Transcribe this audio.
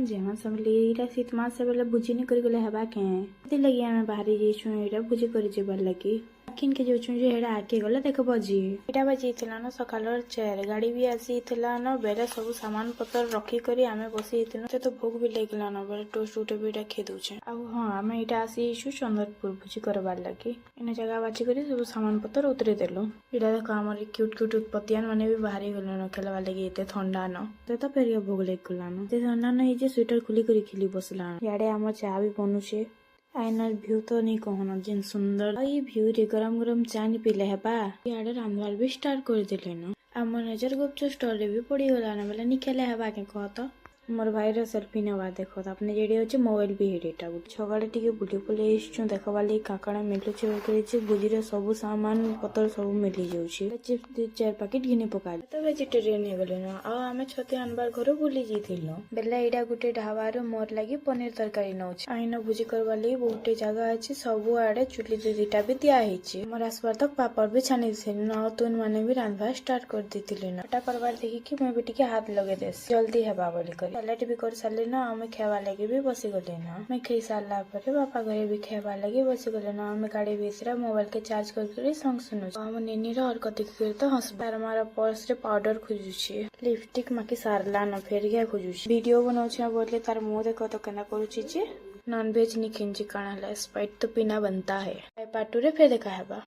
जे मास बोले शीत मास बोले भोजी नहीं करी हेबा के लगी आम बाहरी जाइछुँ भोजी कर जेबार लगी किन के जाऊँ जे हेड़ा आके गले देख बजी एटा बजी न सकाल 4 गाड़ी भी आसी न बेले सब सामान पतर रखी करी आमे बसी तो भोग भी लगला न बेले टोस्ट उठे भी खे दौचे हाँ आम इटा आसी चंद्रपुर भोजी करबार लगी इन जगह बाची करी सब सामान पतर उतरे देलु इटा देख आम क्यूट क्यूट उत्पत्तियान माने भी बाहरी गलन खेलवा लगी एते ठंडा न तो फेर भोग लगला न ठंडा न स्वेटर खुली करी खिली बसला याडे आम चा भी बनुचे आइनार भ्यू तो नहीं कहना जेन सुंदर ये भ्यू रे गरम गरम चा नहीं पीले हेबा याडे रांधवार भी स्टार्ट कर देले न आम नजर गुपचुप स्टोर रे भी पड़ी गला न बोले निकेले हेबा के कह तो मोर भाई रो सेल्फी नेबा देखो अपने जेडी होचे मोबाइल भी हेडीटा छगाड़े टिके बुली बुली इछु देखबा लई काकाणा मिलुचे करिचे बुली रे सब सामान पतर सब मिली जाउची चिप्स 2-4 पैकेट घिने पकाल तो वेजिटेरियन हे गले न आ हमें छते अनबार घर बुली जइथिलो बेला एडा गुटे ढाबा रो मोर लागि पनीर तरकारी नउछ आइना भुजी करबा लई बहुते जगह अछि सब आडे चुली दुईटा भी दिया हिची मोर आसपास तक पापड़ भी छानी छै न तुन माने भी रांधवा स्टार्ट कर दिथिले न एटा करबार देखि कि मैं बेटी के हाथ लगे देस जल्दी हेबा बोली कर सैलेड भी कर सारे न आम खेवा लगे भी बसी गले न मैं खी सारा पर बापा घरे भी खेवा लगे बसी गले न आम गाड़ी बीच मोबाइल के चार्ज करके संग सुनु आम नेनी रो और कति तो हंस तार मारा पर्स रे पाउडर खोजुची लिपस्टिक माकी सारला न फेर गया खोजुची वीडियो बनाउछि बोले तार मुंह देखो तो केना करूची जे नॉन वेज नि खिंची काणा स्पाइट तो पीना बनता है पार्ट 2 रे फेर देखा हेबा।